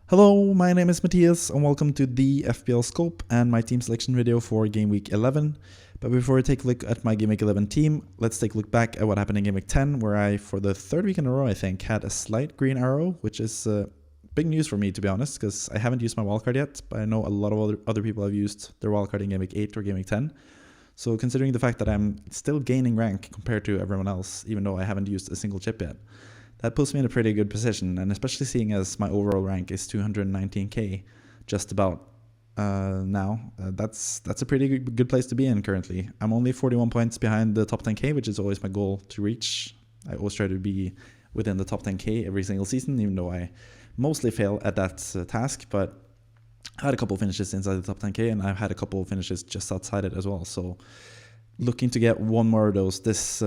Hello, my name is Matthias and welcome to the FPL Scope and my team selection video for Game Week 11. But before we take a look at my Game Week 11 team, let's take a look back at what happened in Game Week 10, where I, for the third week in a row, I think, had a slight green arrow, which is big news for me, to be honest, because I haven't used my wildcard yet, but I know a lot of other people have used their wildcard in Game Week 8 or Game Week 10. So considering the fact that I'm still gaining rank compared to everyone else, even though I haven't used a single chip yet, that puts me in a pretty good position, and especially seeing as my overall rank is 219k just about now. That's a pretty good place to be in currently. I'm only 41 points behind the top 10k, which is always my goal to reach. I always try to be within the top 10k every single season, even though I mostly fail at that task, but I had a couple finishes inside the top 10k, and I've had a couple finishes just outside it as well. So looking to get one more of those this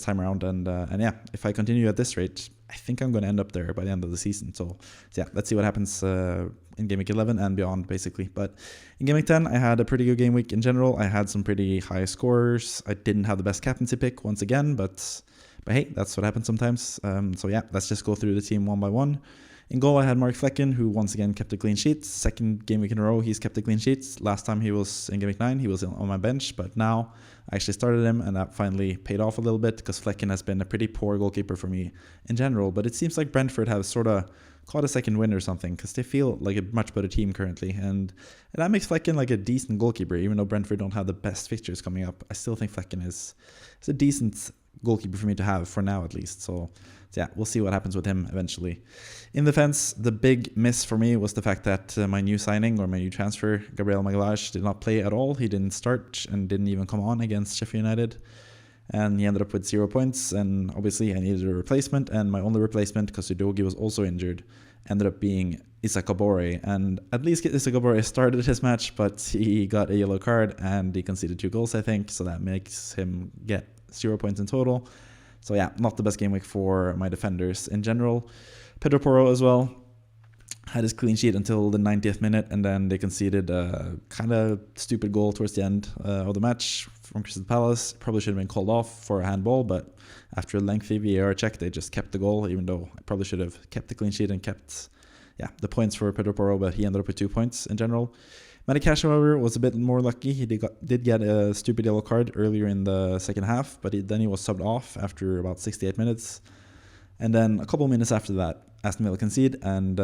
time around, and yeah, if I continue at this rate, I think I'm going to end up there by the end of the season. So yeah, let's see what happens in Game Week 11 and beyond, basically. But in Game Week 10, I had a pretty good game week in general. I had some pretty high scores. I didn't have the best captaincy pick once again, but hey, that's what happens sometimes. So yeah, let's just go through the team one by one. In goal, I had Mark Flecken, who once again kept a clean sheet. Second game week in a row, he's kept a clean sheet. Last time he was in game week 9, he was on my bench, but now I actually started him, and that finally paid off a little bit because Flecken has been a pretty poor goalkeeper for me in general. But it seems like Brentford have sort of caught a second win or something, because they feel like a much better team currently, and that makes Flecken like a decent goalkeeper. Even though Brentford don't have the best fixtures coming up, I still think Flecken is a decent goalkeeper for me to have for now, at least. So yeah, we'll see what happens with him eventually. In defense, the big miss for me was the fact that my new signing, or my new transfer, Gabriel Magalhaes, did not play at all. He didn't start and didn't even come on against Sheffield United, and he ended up with 0 points. And obviously I needed a replacement, and my only replacement, because Udogie was also injured, ended up being Issa Kabore. And at least Issa Kabore started his match, but he got a yellow card and he conceded 2 goals, I think, so that makes him get 0 points in total. So yeah, not the best game week for my defenders in general. Pedro Porro as well had his clean sheet until the 90th minute, and then they conceded a kind of stupid goal towards the end of the match from Crystal Palace. Probably should have been called off for a handball, but after a lengthy VAR check, they just kept the goal, even though I probably should have kept the clean sheet and kept the points for Pedro Porro, but he ended up with 2 points in general. Matty Cash, however, was a bit more lucky. He did get a stupid yellow card earlier in the second half, but then he was subbed off after about 68 minutes. And then a couple minutes after that, Aston Villa conceded, and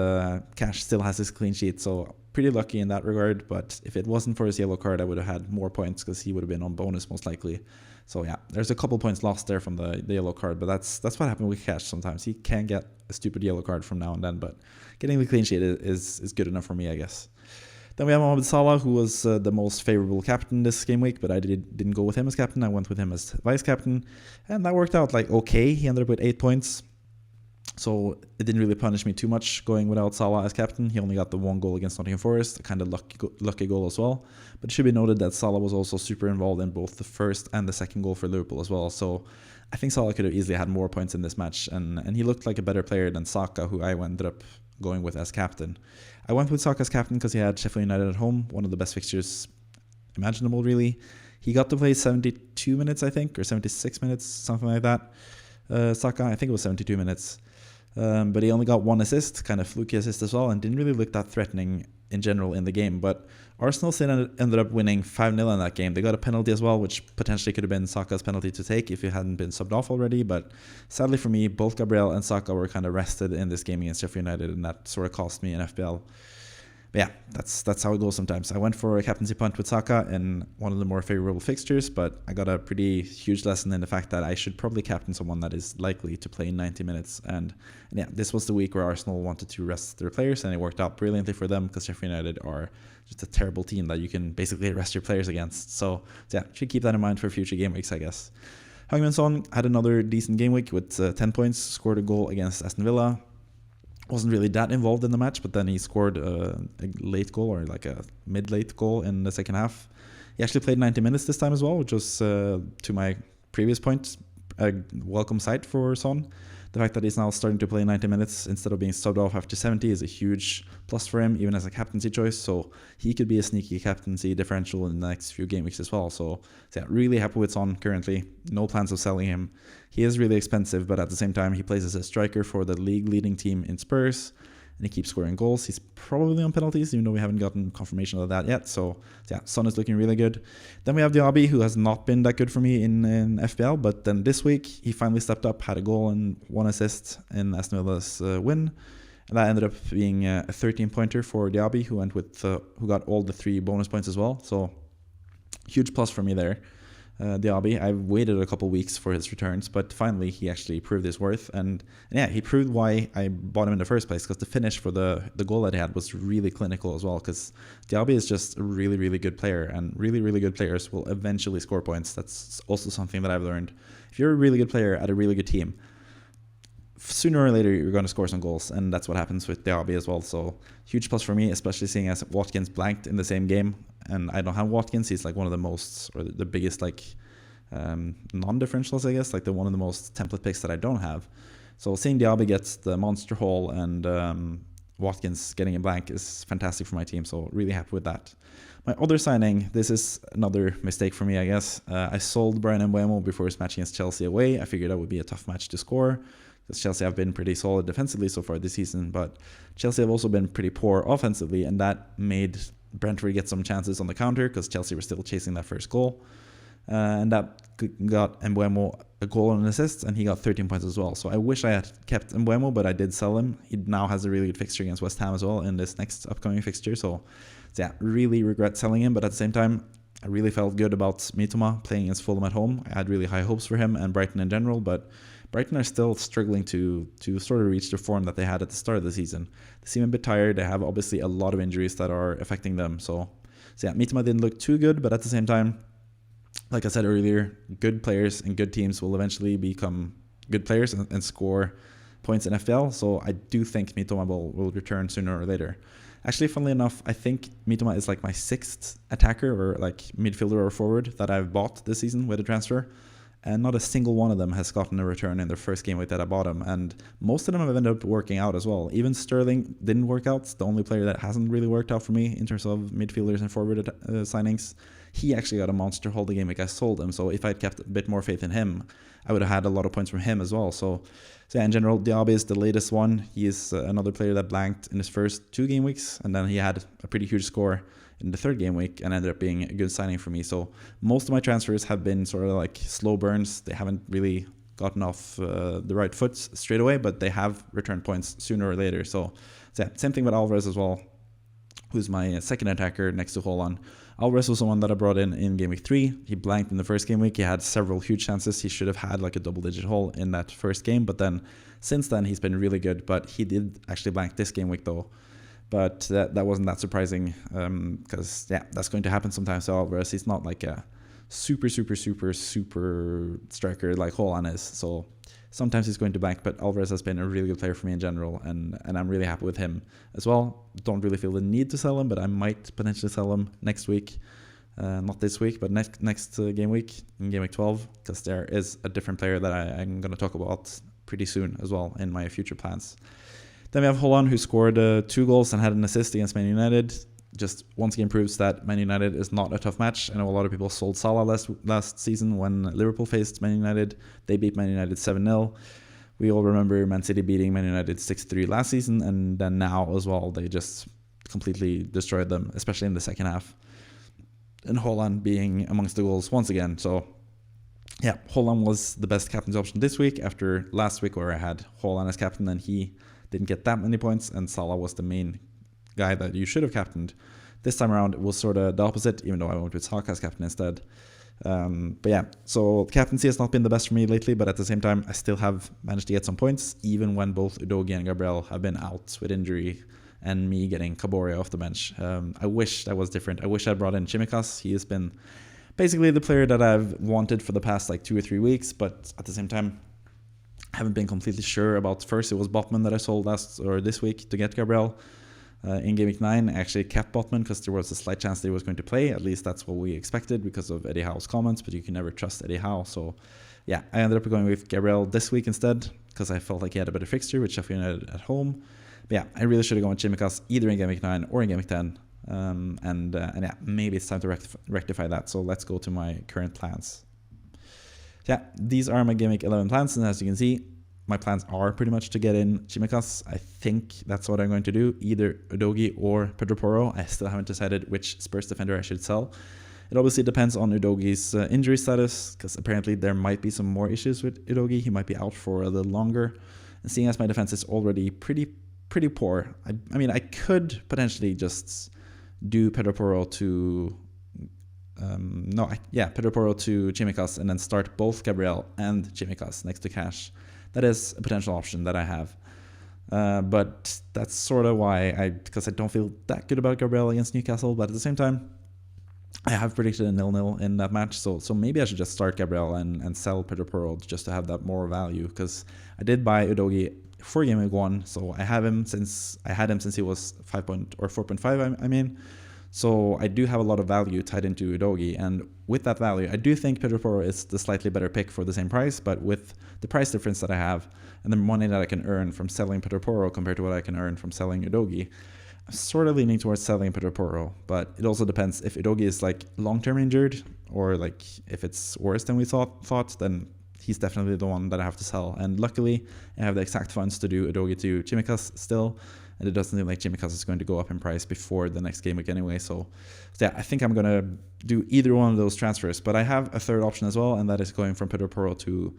Cash still has his clean sheet, so pretty lucky in that regard. But if it wasn't for his yellow card, I would have had more points, because he would have been on bonus most likely. So yeah, there's a couple points lost there from the yellow card, but that's what happened with Cash sometimes. He can get a stupid yellow card from now and then, but getting the clean sheet is good enough for me, I guess. Then we have Mohamed Salah, who was the most favorable captain this game week, but I didn't go with him as captain. I went with him as vice captain, and that worked out like okay. He ended up with 8 points, so it didn't really punish me too much going without Salah as captain. He only got the 1 goal against Nottingham Forest, a kind of lucky goal as well. But it should be noted that Salah was also super involved in both the first and the second goal for Liverpool as well. So I think Salah could have easily had more points in this match, and he looked like a better player than Saka, who I ended up going with as captain. I went with Saka as captain because he had Sheffield United at home, one of the best fixtures imaginable, really. He got to play 72 minutes, I think, or 76 minutes, something like that. Saka, I think it was 72 minutes. But he only got 1 assist, kind of fluky assist as well, and didn't really look that threatening in general in the game. But Arsenal ended up winning 5-0 in that game. They got a penalty as well, which potentially could have been Saka's penalty to take if he hadn't been subbed off already. But sadly for me, both Gabriel and Saka were kind of rested in this game against Sheffield United, and that sort of cost me an FPL. But yeah, that's how it goes sometimes. I went for a captaincy punt with Saka in one of the more favorable fixtures, but I got a pretty huge lesson in the fact that I should probably captain someone that is likely to play 90 minutes. And yeah, this was the week where Arsenal wanted to rest their players, and it worked out brilliantly for them, because Sheffield United are just a terrible team that you can basically rest your players against. So yeah, should keep that in mind for future game weeks, I guess. Heung-min Son had another decent game week with 10 points, scored a goal against Aston Villa. Wasn't really that involved in the match, but then he scored a late goal, or like a mid-late goal in the second half. He actually played 90 minutes this time as well, which was, to my previous point, a welcome sight for Son. The fact that he's now starting to play 90 minutes instead of being subbed off after 70 is a huge plus for him, even as a captaincy choice. So he could be a sneaky captaincy differential in the next few game weeks as well. So yeah, really happy with Son currently. No plans of selling him. He is really expensive, but at the same time, he plays as a striker for the league leading team in Spurs. and he keeps scoring goals. He's probably on penalties, even though we haven't gotten confirmation of that yet. So yeah, Son is looking really good. Then we have Diaby, who has not been that good for me in FPL, but then this week he finally stepped up, had a goal and 1 assist in Aston Villa's win. And that ended up being a 13-pointer for Diaby, who went with who got all the 3 bonus points as well. So huge plus for me there. Diaby, I waited a couple weeks for his returns, but finally he actually proved his worth, and yeah, he proved why I bought him in the first place, because the finish for the goal that he had was really clinical as well, because Diaby is just a really, really good player, and really, really good players will eventually score points. That's also something that I've learned. If you're a really good player at a really good team, sooner or later you're going to score some goals, and that's what happens with Diaby as well. So huge plus for me, especially seeing as Watkins blanked in the same game, and I don't have Watkins. He's like one of the most, or the biggest, like non-differentials, I guess, like one of the most template picks that I don't have. So seeing Diaby gets the monster haul and Watkins getting a blank is fantastic for my team, so really happy with that. My other signing, this is another mistake for me, I guess. I sold Brian Mbeumo before his match against Chelsea away. I figured that would be a tough match to score, because Chelsea have been pretty solid defensively so far this season, but Chelsea have also been pretty poor offensively, and that made Brentford get some chances on the counter, because Chelsea were still chasing that first goal. And that got Mbeumo a goal and an assist, and he got 13 points as well. So I wish I had kept Mbeumo, but I did sell him. He now has a really good fixture against West Ham as well in this next upcoming fixture. So yeah, really regret selling him, but at the same time, I really felt good about Mitoma playing against Fulham at home. I had really high hopes for him and Brighton in general, but Brighton are still struggling to sort of reach the form that they had at the start of the season. They seem a bit tired. They have obviously a lot of injuries that are affecting them. So yeah, Mitoma didn't look too good, but at the same time, like I said earlier, good players and good teams will eventually become good players and score points in FPL. So I do think Mitoma will return sooner or later. Actually, funnily enough, I think Mitoma is like my 6th attacker or like midfielder or forward that I've bought this season with a transfer. And not a single one of them has gotten a return in their first game week that I bought them. And most of them have ended up working out as well. Even Sterling didn't work out. It's the only player that hasn't really worked out for me in terms of midfielders and forward signings. He actually got a monster hold the game week I sold him. So if I'd kept a bit more faith in him, I would have had a lot of points from him as well. So yeah, in general, Diaby is the latest one. He is another player that blanked in his first 2 game weeks. And then he had a pretty huge score in the 3rd game week and ended up being a good signing for me. So most of my transfers have been sort of like slow burns. They haven't really gotten off the right foot straight away, but they have returned points sooner or later. So yeah, same thing with Alvarez as well, who's my 2nd attacker next to Haaland. Alvarez was the one that I brought in game week 3. He blanked in the first game week. He had several huge chances. He should have had like a double-digit haul in that first game, but then since then he's been really good. But he did actually blank this game week though. But that wasn't that surprising, because yeah, that's going to happen sometimes to Alvarez. He's not like a super striker like Haaland is. So sometimes he's going to blank, but Alvarez has been a really good player for me in general, and I'm really happy with him as well. Don't really feel the need to sell him, but I might potentially sell him next week. Not this week, but next game week, in game week 12, because there is a different player that I'm going to talk about pretty soon as well in my future plans. Then we have Haaland, who scored 2 goals and had an assist against Man United. Just once again proves that Man United is not a tough match. I know a lot of people sold Salah last season when Liverpool faced Man United. They beat Man United 7-0. We all remember Man City beating Man United 6-3 last season, and then now as well, they just completely destroyed them, especially in the second half. And Haaland being amongst the goals once again. So yeah, Haaland was the best captain's option this week after last week where I had Haaland as captain and he didn't get that many points, and Salah was the main guy that you should have captained. This time around, it was sort of the opposite, even though I went with Saka as captain instead. But yeah, so captaincy has not been the best for me lately, but at the same time, I still have managed to get some points, even when both Udogie and Gabriel have been out with injury, and me getting Kabore off the bench. I wish that was different. I wish I brought in Tsimikas. He has been basically the player that I've wanted for the past like 2 or 3 weeks, but at the same time, haven't been completely sure about. First, it was Botman that I sold this week to get Gabriel. In game week 9, I actually kept Botman because there was a slight chance that he was going to play. At least that's what we expected because of Eddie Howe's comments, but you can never trust Eddie Howe. So yeah, I ended up going with Gabriel this week instead because I felt like he had a better fixture with Sheffield United at home. But yeah, I really should have gone with Tsimikas either in game week 9 or in game week 10. And yeah, maybe it's time to rectify that. So let's go to my current plans. Yeah, these are my game week 11 plans, and as you can see, my plans are pretty much to get in Tsimikas. I think that's what I'm going to do, either Udogie or Pedro Porro. I still haven't decided which Spurs defender I should sell. It obviously depends on Udogie's injury status, because apparently there might be some more issues with Udogie. He might be out for a little longer. And seeing as my defense is already pretty poor, I mean, I could potentially just do Pedro Porro to Pedro Porro to Tsimikas and then start both Gabriel and Tsimikas next to Cash. That is a potential option that I have. But that's sort of why because I don't feel that good about Gabriel against Newcastle, but at the same time, I have predicted a 0-0 in that match, so maybe I should just start Gabriel and sell Pedro Porro just to have that more value, because I did buy Udogie for game week 1, so I had him since he was 4.5. I mean, so I do have a lot of value tied into Udogie, and with that value, I do think Pedro Porro is the slightly better pick for the same price, but with the price difference that I have and the money that I can earn from selling Pedro Porro compared to what I can earn from selling Udogie, I'm sort of leaning towards selling Pedro Porro, but it also depends if Udogie is like long-term injured, or like if it's worse than we thought, then he's definitely the one that I have to sell. And luckily, I have the exact funds to do Udogie to Tsimikas still, and it doesn't seem like Tsimikas is going to go up in price before the next game week anyway. So yeah, I think I'm going to do either one of those transfers, but I have a third option as well, and that is going from Pedro Porro to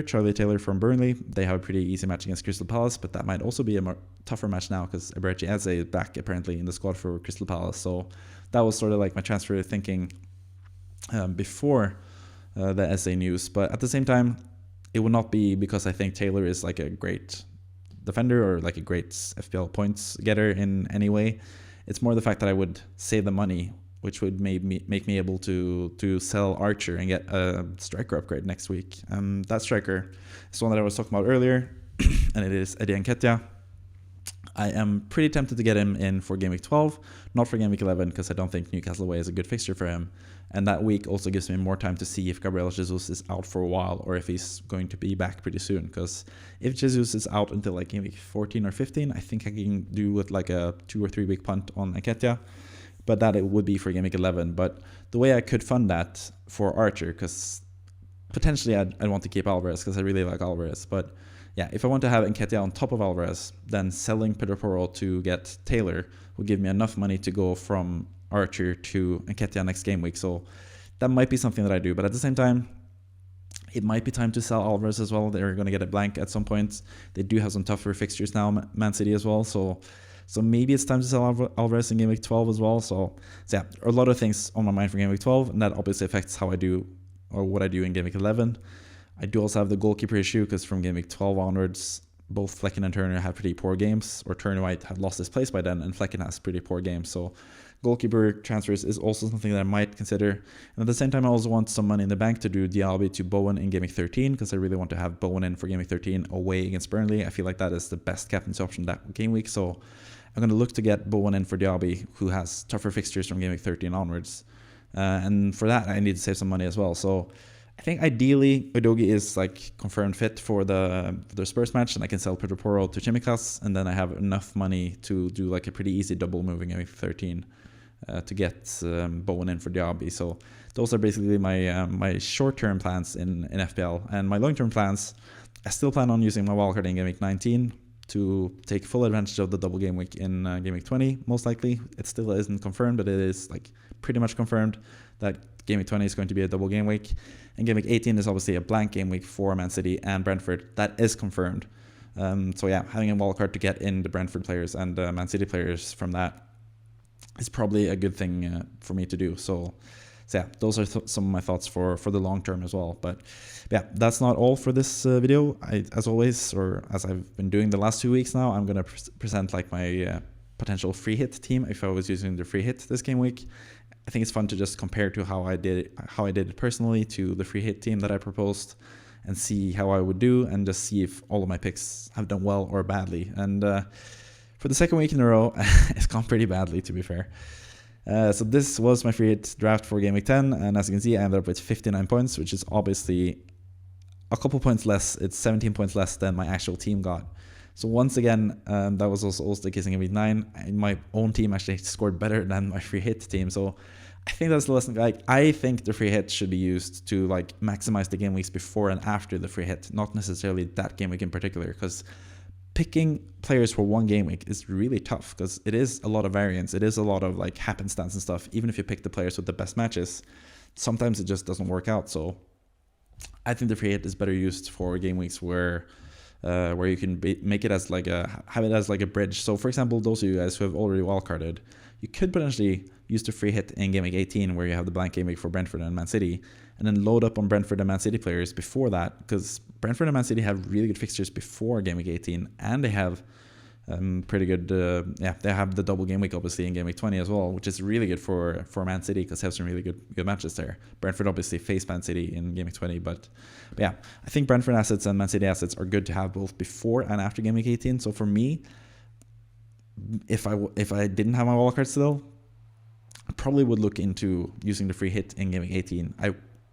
Charlie Taylor from Burnley. They have a pretty easy match against Crystal Palace, but that might also be a more tougher match now because Eberechi Eze is back apparently in the squad for Crystal Palace. So that was sort of like my transfer thinking before the Eze news. But at the same time, it would not be because I think Taylor is like a great defender or like a great FPL points getter in any way. It's more the fact that I would save the money, which would make me able to sell Archer and get a striker upgrade next week. That striker is one that I was talking about earlier, and it is Eddie Nketiah. I am pretty tempted to get him in for Game Week 12, not for Game Week 11, because I don't think Newcastle away is a good fixture for him. And that week also gives me more time to see if Gabriel Jesus is out for a while or if he's going to be back pretty soon. Because if Jesus is out until like Game Week 14 or 15, I think I can do with like a 2 or 3 week punt on Nketiah. But that it would be for Game Week 11. But the way I could fund that for Archer, because potentially I'd want to keep Alvarez because I really like Alvarez. But yeah, if I want to have Nketiah on top of Alvarez, then selling Pedro Porro to get Taylor would give me enough money to go from Archer to Nketiah next game week. So that might be something that I do. But at the same time, it might be time to sell Alvarez as well. They're going to get a blank at some point. They do have some tougher fixtures now, Man City as well. So maybe it's time to sell Alvarez in Game Week 12 as well. So yeah, there are a lot of things on my mind for Game Week 12, and that obviously affects how I do or what I do in Game Week 11. I do also have the goalkeeper issue because from Game Week 12 onwards, both Flecken and Turner have pretty poor games, or Turner might have lost his place by then, and Flecken has pretty poor games. So goalkeeper transfers is also something that I might consider. And at the same time, I also want some money in the bank to do Diaby to Bowen in Game Week 13, because I really want to have Bowen in for Game Week 13 away against Burnley. I feel like that is the best captaincy option that game week. So I'm going to look to get Bowen in for Diaby, who has tougher fixtures from Game Week 13 onwards. And for that, I need to save some money as well. So I think ideally Udogie is like confirmed fit for the Spurs match, and I can sell Pedro Porro to Tsimikas, and then I have enough money to do like a pretty easy double move in Game Week 13 to get Bowen in for Diaby. So those are basically my short-term plans in FPL. And my long-term plans, I still plan on using my wildcard in Game Week 19 to take full advantage of the double game week in Game Week 20, most likely. It still isn't confirmed, but it is like pretty much confirmed that Game Week 20 is going to be a double game week. And Game Week 18 is obviously a blank game week for Man City and Brentford. That is confirmed. So yeah, having a wildcard to get in the Brentford players and Man City players from that is probably a good thing for me to do. So yeah, those are some of my thoughts for the long term as well. But yeah, that's not all for this video. As always, or as I've been doing the last 2 weeks now, I'm going to present like my potential free hit team if I was using the free hit this game week. I think it's fun to just compare to how I did it personally to the free hit team that I proposed, and see how I would do, and just see if all of my picks have done well or badly. And for the second week in a row, it's gone pretty badly, to be fair. So this was my free hit draft for Game Week 10, and as you can see, I ended up with 59 points, which is obviously a couple points less. It's 17 points less than my actual team got. So once again, that was also the case in Game Week 9. My own team actually scored better than my free hit team. So I think that's the lesson. Like, I think the free hit should be used to like maximize the game weeks before and after the free hit, not necessarily that game week in particular, because picking players for one game week is really tough because it is a lot of variance. It is a lot of like happenstance and stuff. Even if you pick the players with the best matches, sometimes it just doesn't work out. So I think the free hit is better used for game weeks where you can make it as like have it as like a bridge. So for example, those of you guys who have already wildcarded, you could potentially use the free hit in game week 18 where you have the blank game week for Brentford and Man City, and then load up on Brentford and Man City players before that, because Brentford and Man City have really good fixtures before game week 18, and they have pretty good, they have the double game week obviously in game week 20 as well, which is really good for Man City because they have some really good matches there. Brentford obviously face Man City in game week 20, but yeah, I think Brentford assets and Man City assets are good to have both before and after game week 18. So for me, if I didn't have my wildcard still, I probably would look into using the free hit in game week 18.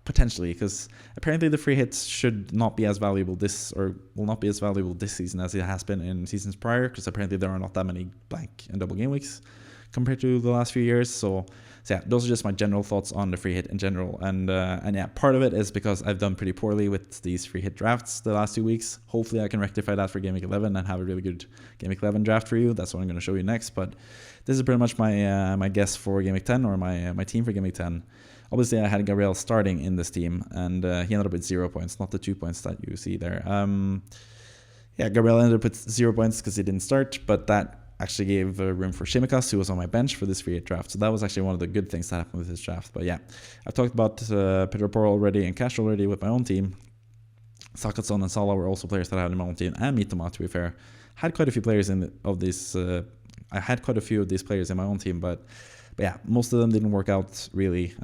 Potentially, because apparently the free hits should not be as valuable will not be as valuable this season as it has been in seasons prior, because apparently there are not that many blank and double game weeks compared to the last few years. So yeah, those are just my general thoughts on the free hit in general. And yeah, part of it is because I've done pretty poorly with these free hit drafts the last 2 weeks. Hopefully I can rectify that for game week 11 and have a really good game week 11 draft for you. That's what I'm going to show you next. But this is pretty much my guess for game week 10, or my team for game week 10. Obviously, I had Gabriel starting in this team, and he ended up with 0 points, not the 2 points that you see there. Yeah, Gabriel ended up with 0 points because he didn't start, but that actually gave room for Tsimikas, who was on my bench for this free hit draft. So that was actually one of the good things that happened with this draft. But yeah, I've talked about Pedro Porro already and Cash already with my own team. Sakatson and Salah were also players that I had in my own team, and Mitoma, to be fair. Had quite a few players I had quite a few of these players in my own team, but yeah, most of them didn't work out really,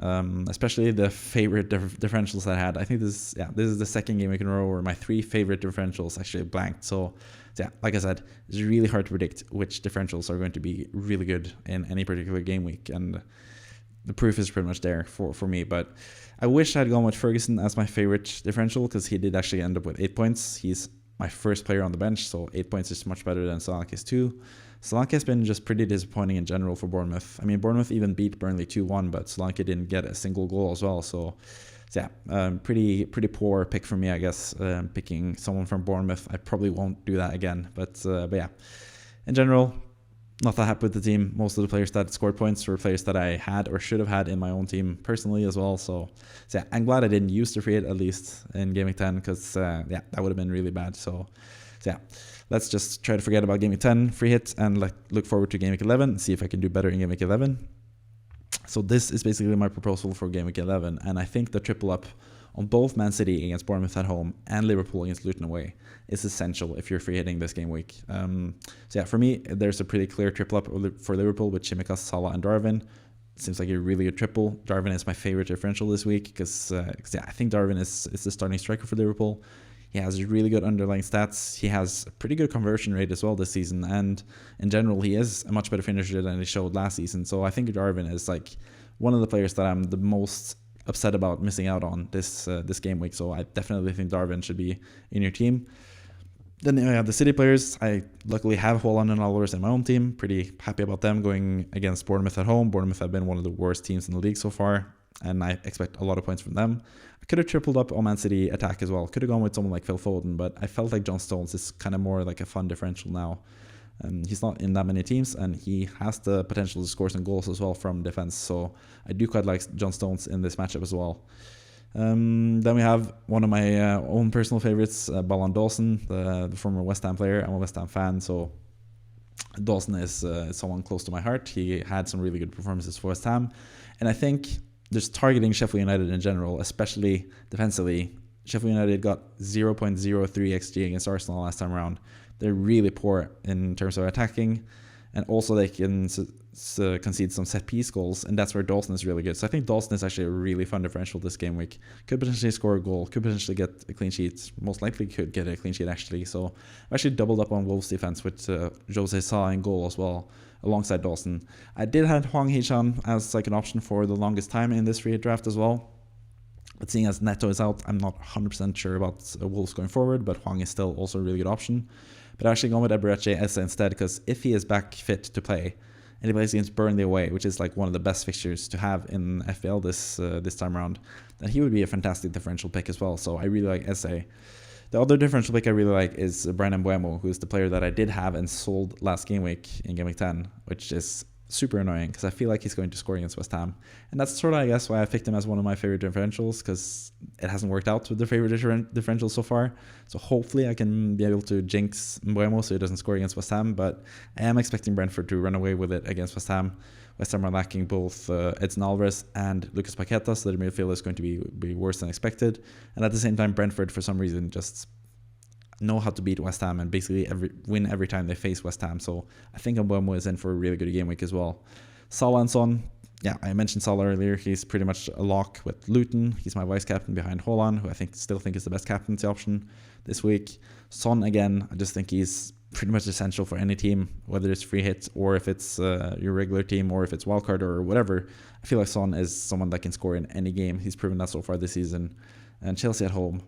especially the favorite differentials I had. I think this is the second game week in a row where my 3 favorite differentials actually blanked. So yeah, like I said, it's really hard to predict which differentials are going to be really good in any particular game week, and the proof is pretty much there for me. But I wish I had gone with Ferguson as my favorite differential, because he did actually end up with 8 points. He's my first player on the bench, so 8 points is much better than Tsimikas 2. Solanke has been just pretty disappointing in general for Bournemouth. I mean, Bournemouth even beat Burnley 2-1, but Solanke didn't get a single goal as well. So yeah, pretty poor pick for me, I guess, picking someone from Bournemouth. I probably won't do that again. But yeah, in general, not that happy with the team. Most of the players that scored points were players that I had or should have had in my own team personally as well. So yeah, I'm glad I didn't use the free hit at least in Game Week 10, because yeah, that would have been really bad. So yeah, let's just try to forget about Game Week 10 free hit and look forward to Game Week 11 and see if I can do better in Game Week 11. So this is basically my proposal for Game Week 11, and I think the triple up on both Man City against Bournemouth at home and Liverpool against Luton away is essential if you're free hitting this game week. So yeah, for me, there's a pretty clear triple up for Liverpool with Tsimikas, Salah and Darwin. Seems like a really good triple. Darwin is my favorite differential this week because yeah, I think Darwin is the starting striker for Liverpool. He has really good underlying stats. He has a pretty good conversion rate as well this season, and in general, he is a much better finisher than he showed last season. So I think Darwin is like one of the players that I'm the most upset about missing out on this game week. So I definitely think Darwin should be in your team. Then I have the City players. I luckily have Haaland and Alvarez in my own team. Pretty happy about them going against Bournemouth at home. Bournemouth have been one of the worst teams in the league so far, and I expect a lot of points from them. I could have tripled up on Man City attack as well. Could have gone with someone like Phil Foden, but I felt like John Stones is kind of more like a fun differential now. He's not in that many teams, and he has the potential to score some goals as well from defense. So I do quite like John Stones in this matchup as well. Then we have one of my own personal favorites, Balon Dawson, the former West Ham player. I'm a West Ham fan, so Dawson is someone close to my heart. He had some really good performances for West Ham, and I think just targeting Sheffield United in general, especially defensively, Sheffield United got 0.03 XG against Arsenal last time around. They're really poor in terms of attacking, and also they can concede some set-piece goals, and that's where Dawson is really good. So I think Dawson is actually a really fun differential this game week. Could potentially score a goal, could potentially get a clean sheet, most likely could get a clean sheet actually. So I actually doubled up on Wolves' defense with Jose Sa in goal as well, alongside Dawson. I did have Hwang Hee-chan as like an option for the longest time in this free hit draft as well. But seeing as Neto is out, I'm not 100% sure about Wolves going forward, but Hwang is still also a really good option. But I actually gone with Eberechi Eze instead, because if he is back fit to play and he plays against Burnley away, which is like one of the best fixtures to have in FPL this time around, then he would be a fantastic differential pick as well. So I really like Eze. The other differential pick I really like is Brandon Buemo, who is the player that I did have and sold last game week in game week 10, which is super annoying because I feel like he's going to score against West Ham. And that's sort of, I guess, why I picked him as one of my favorite differentials, because it hasn't worked out with the favorite differentials so far. So hopefully I can be able to jinx Mbuemo so he doesn't score against West Ham. But I am expecting Brentford to run away with it against West Ham. West Ham are lacking both Edson Alvarez and Lucas Paqueta, so the midfield is going to be worse than expected. And at the same time, Brentford, for some reason, just know how to beat West Ham and basically win every time they face West Ham. So I think Mbuemo is in for a really good game week as well. Salah and Son, yeah, I mentioned Salah earlier. He's pretty much a lock with Luton. He's my vice captain behind Haaland, who I still think is the best captaincy option this week. Son, again, I just think he's pretty much essential for any team, whether it's free hit or if it's your regular team or if it's wildcard or whatever. I feel like Son is someone that can score in any game. He's proven that so far this season. And Chelsea at home,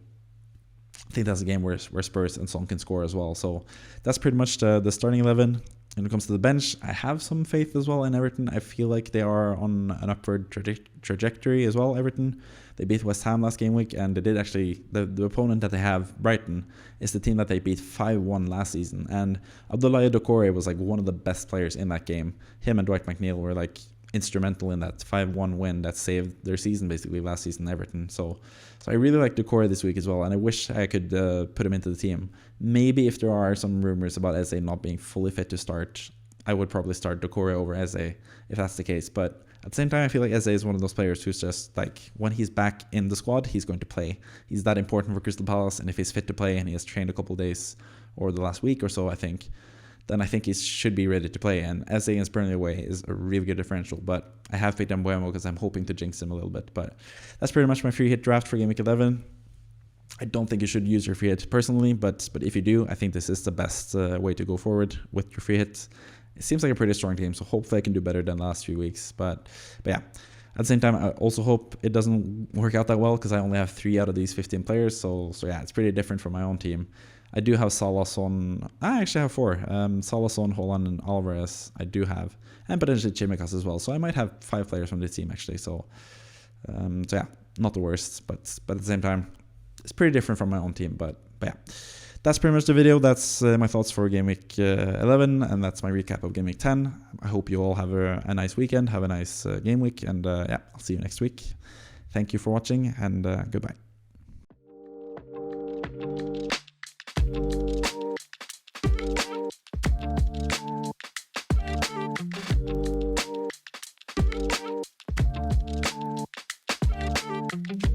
I think that's a game where Spurs and Son can score as well. So that's pretty much the starting 11. When it comes to the bench, I have some faith as well in Everton. I feel like they are on an upward trajectory as well, Everton. They beat West Ham last game week, and they did actually, the opponent that they have, Brighton, is the team that they beat 5-1 last season. And Abdoulaye Doucouré was like one of the best players in that game. Him and Dwight McNeil were like instrumental in that 5-1 win that saved their season basically last season, Everton. So I really like Doucouré this week as well, and I wish I could put him into the team. Maybe if there are some rumors about Eze not being fully fit to start, I would probably start Doucouré over Eze if that's the case. But at the same time, I feel like Eze is one of those players who's just like, when he's back in the squad, he's going to play. He's that important for Crystal Palace, and if he's fit to play and he has trained a couple of days or the last week or so, then I think he should be ready to play. And Eze against Burnley away is a really good differential. But I have picked Mbuemo because I'm hoping to jinx him a little bit. But that's pretty much my free hit draft for Game Week 11. I don't think you should use your free hit personally, but if you do, I think this is the best way to go forward with your free hit. It seems like a pretty strong team, so hopefully I can do better than the last few weeks. But yeah, at the same time, I also hope it doesn't work out that well because I only have 3 out of these 15 players. So yeah, it's pretty different from my own team. I do have Salah, Son. I actually have 4. Salah, Son, Haaland, and Alvarez. I do have, and potentially Tsimikas as well. So I might have 5 players from this team actually. So yeah, not the worst, but at the same time, it's pretty different from my own team. But yeah, that's pretty much the video. That's my thoughts for Game Week 11, and that's my recap of Game Week 10. I hope you all have a nice weekend, have a nice game week, and yeah, I'll see you next week. Thank you for watching, and goodbye.